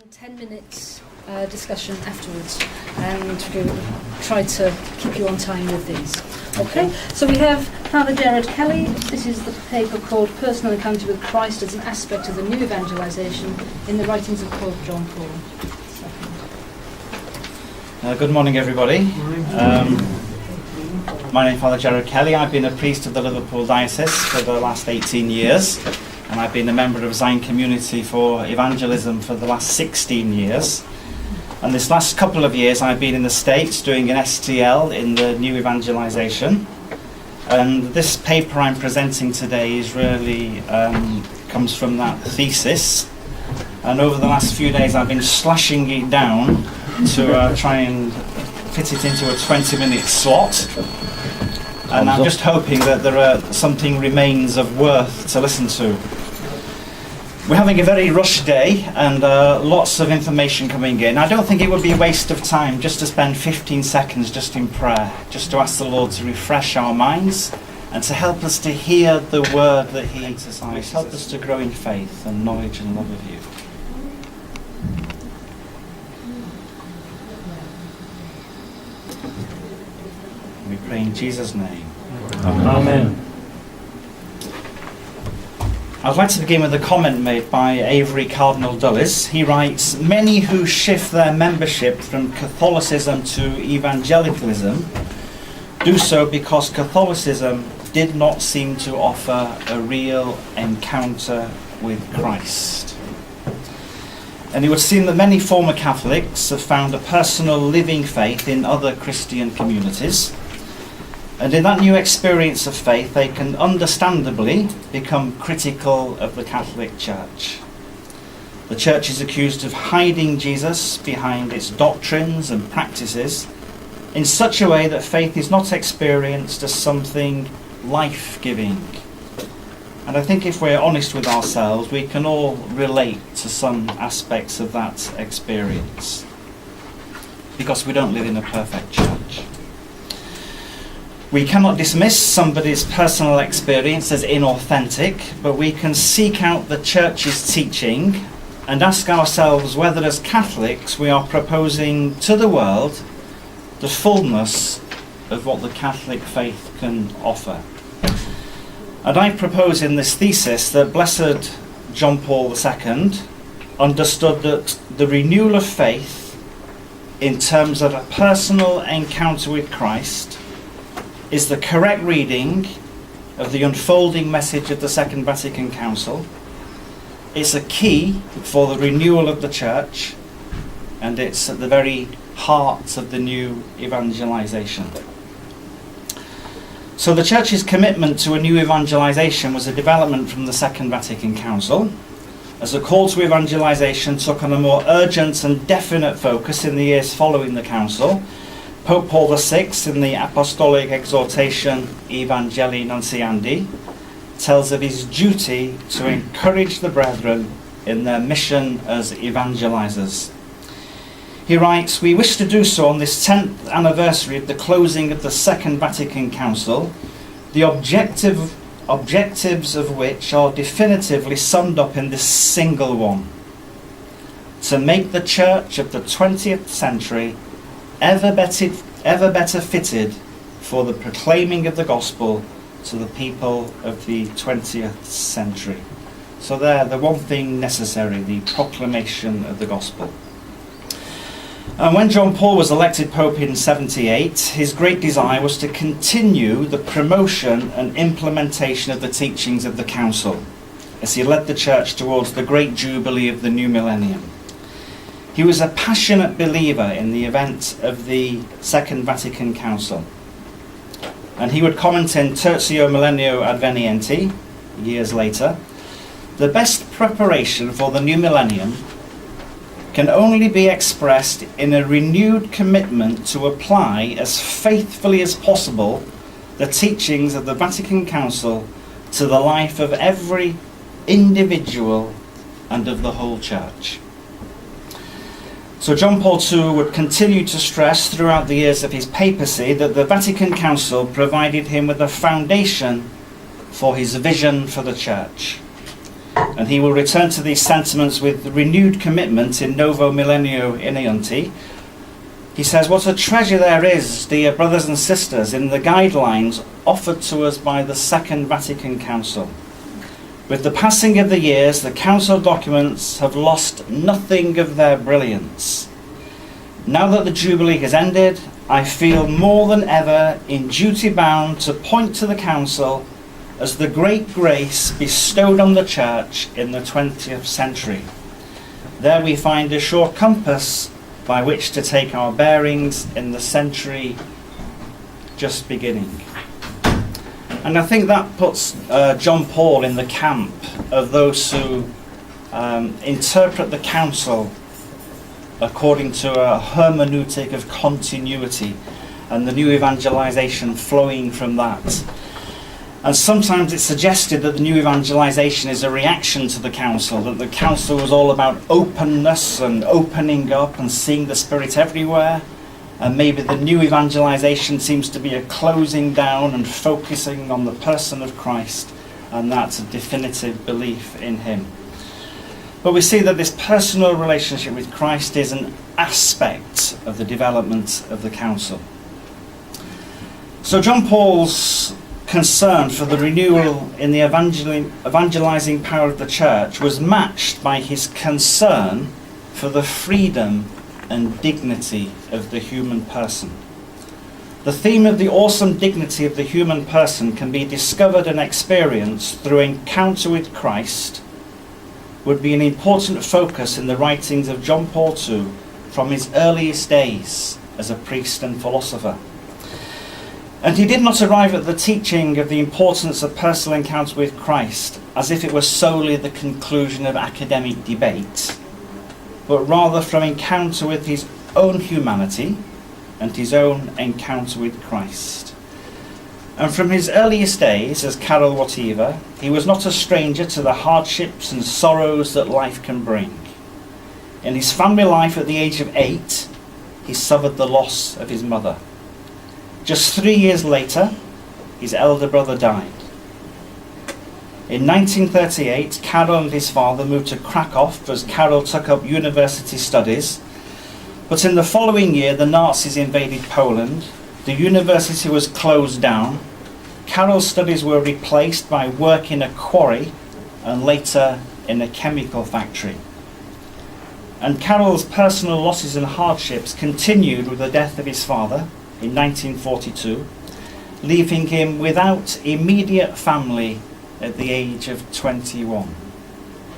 And 10 minutes discussion afterwards, and we'll try to keep you on time with these. Okay, so we have Fr.Gerard Kelly. This is the paper called Personal Encounter with Christ as an Aspect of the New Evangelisation in the Writings of Pope John Paul II. Good morning, everybody. My name is Fr.Gerard Kelly. I've been a priest of the Liverpool Diocese for the last 18 years. And I've been a member of Zion Community for Evangelism for the last 16 years. And this last couple of years I've been in the States doing an STL in the New Evangelisation. And this paper I'm presenting today is really comes from that thesis. And over the last few days I've been slashing it down to try and fit it into a 20-minute slot. And I'm just hoping that something remains of worth to listen to. We're having a very rushed day and lots of information coming in. I don't think it would be a waste of time just to spend 15 seconds just in prayer, just to ask the Lord to refresh our minds and to help us to hear the word that He exercises. Help us to grow in faith and knowledge and love of You. We pray in Jesus' name. Amen. I'd like to begin with a comment made by Avery Cardinal Dulles. He writes, "Many who shift their membership from Catholicism to evangelicalism do so because Catholicism did not seem to offer a real encounter with Christ." And it would seem that many former Catholics have found a personal living faith in other Christian communities. And in that new experience of faith, they can understandably become critical of the Catholic Church. The Church is accused of hiding Jesus behind its doctrines and practices in such a way that faith is not experienced as something life-giving. And I think if we're honest with ourselves, we can all relate to some aspects of that experience, because we don't live in a perfect church. We cannot dismiss somebody's personal experience as inauthentic, but we can seek out the Church's teaching and ask ourselves whether as Catholics we are proposing to the world the fullness of what the Catholic faith can offer. And I propose in this thesis that Blessed John Paul II understood that the renewal of faith in terms of a personal encounter with Christ is the correct reading of the unfolding message of the Second Vatican Council. It's a key for the renewal of the Church, and it's at the very heart of the new evangelisation. So the Church's commitment to a new evangelisation was a development from the Second Vatican Council, as a call to evangelisation took on a more urgent and definite focus in the years following the Council. Pope Paul VI, in the apostolic exhortation Evangelii Nunciandi, tells of his duty to encourage the brethren in their mission as evangelizers. He writes, "We wish to do so on this 10th anniversary of the closing of the Second Vatican Council, the objectives of which are definitively summed up in this single one: to make the Church of the 20th century ever better fitted for the proclaiming of the gospel to the people of the 20th century." So there, the one thing necessary, the proclamation of the gospel. And when John Paul was elected Pope in 78, his great desire was to continue the promotion and implementation of the teachings of the Council, as he led the Church towards the great jubilee of the new millennium. He was a passionate believer in the event of the Second Vatican Council. And he would comment in Tertio Millennio Advenienti, years later, "The best preparation for the new millennium can only be expressed in a renewed commitment to apply as faithfully as possible the teachings of the Vatican Council to the life of every individual and of the whole Church." So John Paul II would continue to stress throughout the years of his papacy that the Vatican Council provided him with a foundation for his vision for the Church. and he will return to these sentiments with renewed commitment in Novo Millennio Ineunti. He says, what a treasure there is, dear brothers and sisters, in the guidelines offered to us by the Second Vatican Council. With the passing of the years, the Council documents have lost nothing of their brilliance. Now that the Jubilee has ended, I feel more than ever in duty bound to point to the Council as the great grace bestowed on the Church in the 20th century. There we find a sure compass by which to take our bearings in the century just beginning. And I think that puts John Paul in the camp of those who interpret the Council according to a hermeneutic of continuity, and the new evangelisation flowing from that. And sometimes it's suggested that the new evangelisation is a reaction to the Council, that the Council was all about openness and opening up and seeing the Spirit everywhere, and maybe the new evangelisation seems to be a closing down and focusing on the person of Christ, and that's a definitive belief in him. But we see that this personal relationship with Christ is an aspect of the development of the Council. So John Paul's concern for the renewal in the evangelising power of the Church was matched by his concern for the freedom and dignity of the human person. The theme of the awesome dignity of the human person can be discovered and experienced through encounter with Christ would be an important focus in the writings of John Paul II from his earliest days as a priest and philosopher. And he did not arrive at the teaching of the importance of personal encounter with Christ as if it were solely the conclusion of academic debate, but rather from encounter with his own humanity and his own encounter with Christ. And from his earliest days as Karol whatever, he was not a stranger to the hardships and sorrows that life can bring. In his family life at the age of 8, he suffered the loss of his mother. Just 3 years later, his elder brother died. In 1938, Karol and his father moved to Krakow as Karol took up university studies. But in the following year, the Nazis invaded Poland. The university was closed down. Karol's studies were replaced by work in a quarry and later in a chemical factory. And Karol's personal losses and hardships continued with the death of his father in 1942, leaving him without immediate family at the age of 21.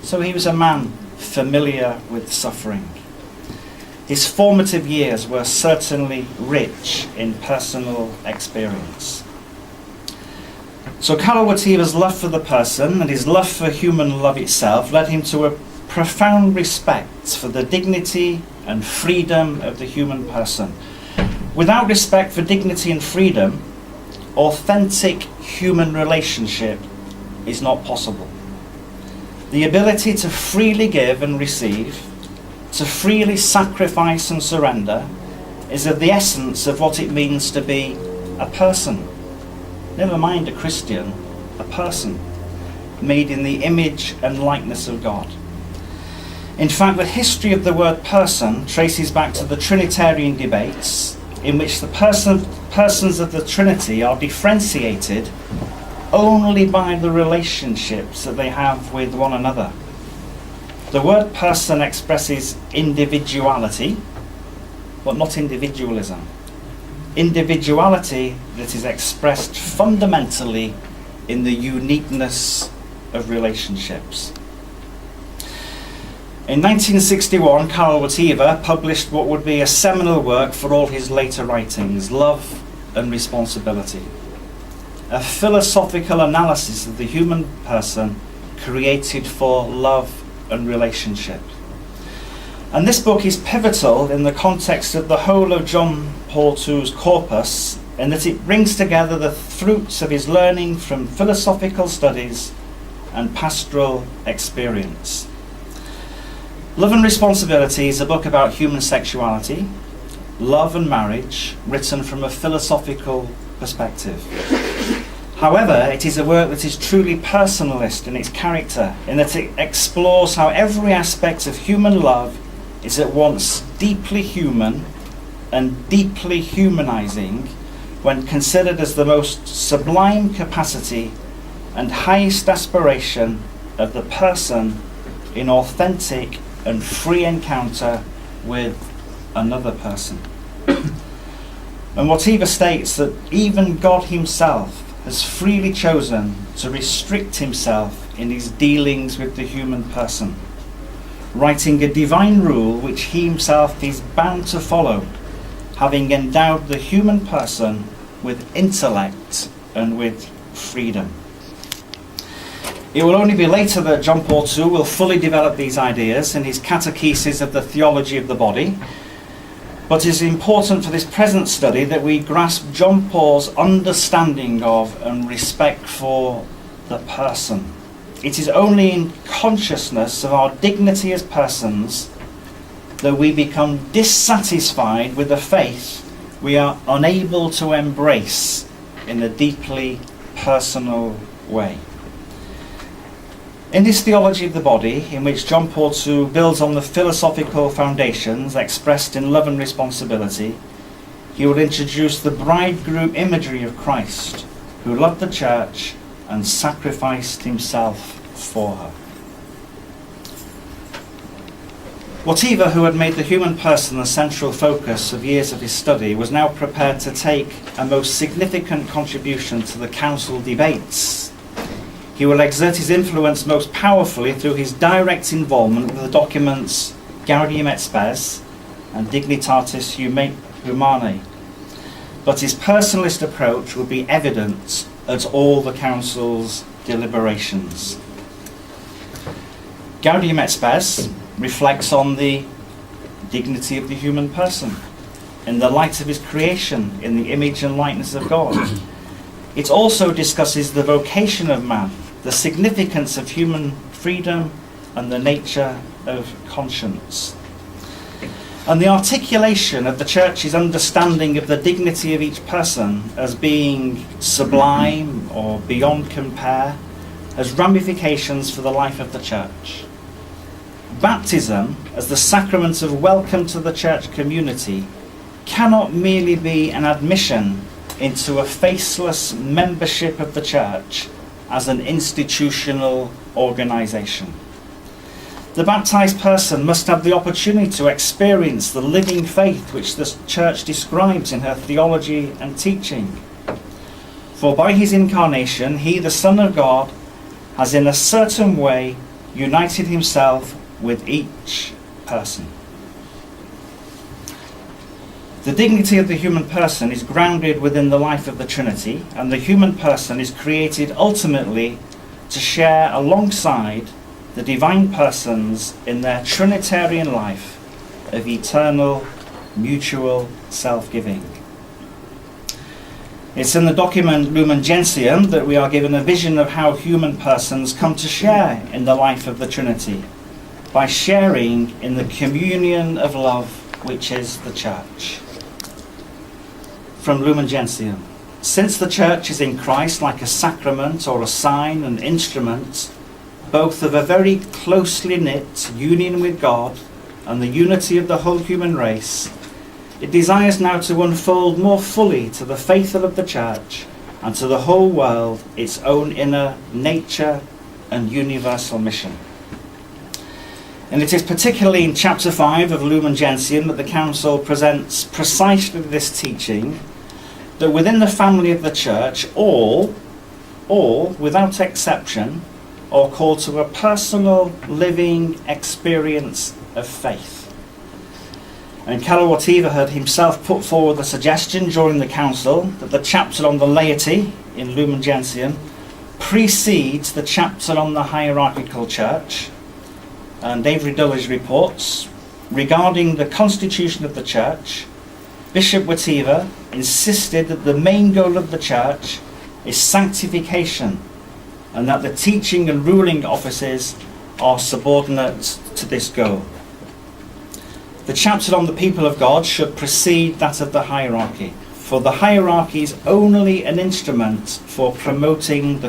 So he was a man familiar with suffering. His formative years were certainly rich in personal experience. So Karol Wojtyła's love for the person and his love for human love itself led him to a profound respect for the dignity and freedom of the human person. Without respect for dignity and freedom, authentic human relationship is not possible. The ability to freely give and receive, to freely sacrifice and surrender, is of the essence of what it means to be a person. Never mind a Christian, a person, made in the image and likeness of God. In fact, the history of the word person traces back to the Trinitarian debates, in which the persons of the Trinity are differentiated only by the relationships that they have with one another. The word person expresses individuality, but not individualism. Individuality that is expressed fundamentally in the uniqueness of relationships. In 1961, Karol Wojtyła published what would be a seminal work for all his later writings, Love and Responsibility, a philosophical analysis of the human person created for love and relationship. And this book is pivotal in the context of the whole of John Paul II's corpus, in that it brings together the fruits of his learning from philosophical studies and pastoral experience. Love and Responsibility is a book about human sexuality, love and marriage, written from a philosophical perspective. However, it is a work that is truly personalist in its character, in that it explores how every aspect of human love is at once deeply human and deeply humanizing when considered as the most sublime capacity and highest aspiration of the person in authentic and free encounter with another person. And Whatever states that even God himself has freely chosen to restrict himself in his dealings with the human person, writing a divine rule which he himself is bound to follow, having endowed the human person with intellect and with freedom. It will only be later that John Paul II will fully develop these ideas in his catechesis of the theology of the body, but it is important for this present study that we grasp John Paul's understanding of and respect for the person. It is only in consciousness of our dignity as persons that we become dissatisfied with the faith we are unable to embrace in a deeply personal way. In this theology of the body, in which John Paul II builds on the philosophical foundations expressed in love and responsibility, he will introduce the bridegroom imagery of Christ, who loved the church and sacrificed himself for her. Whatever, who had made the human person the central focus of years of his study, was now prepared to take a most significant contribution to the council debates. He will exert his influence most powerfully through his direct involvement with the documents Gaudium et Spes and Dignitatis Humanae. But his personalist approach will be evident at all the council's deliberations. Gaudium et Spes reflects on the dignity of the human person in the light of his creation in the image and likeness of God. It also discusses the vocation of man, the significance of human freedom, and the nature of conscience. And the articulation of the Church's understanding of the dignity of each person as being sublime or beyond compare has ramifications for the life of the Church. Baptism, as the sacrament of welcome to the Church community, cannot merely be an admission into a faceless membership of the Church as an institutional organisation. The baptised person must have the opportunity to experience the living faith which the Church describes in her theology and teaching. For by his incarnation, he, the Son of God, has in a certain way united himself with each person. The dignity of the human person is grounded within the life of the Trinity, and the human person is created ultimately to share alongside the divine persons in their Trinitarian life of eternal, mutual self-giving. It's in the document Lumen Gentium that we are given a vision of how human persons come to share in the life of the Trinity, by sharing in the communion of love which is the Church. From Lumen Gentium: since the Church is in Christ like a sacrament or a sign and instrument, both of a very closely knit union with God and the unity of the whole human race, it desires now to unfold more fully to the faithful of the Church and to the whole world its own inner nature and universal mission. And it is particularly in chapter 5 of Lumen Gentium that the Council presents precisely this teaching, that within the family of the Church, all, without exception, are called to a personal, living experience of faith. And Karol had himself put forward the suggestion during the Council that the chapter on the laity in Lumen Gentium precedes the chapter on the hierarchical Church. And Avery Dulles reports, regarding the constitution of the Church, Bishop Whatever insisted that the main goal of the Church is sanctification, and that the teaching and ruling offices are subordinate to this goal. The chapter on the people of God should precede that of the hierarchy. for the hierarchy is only an instrument for promoting the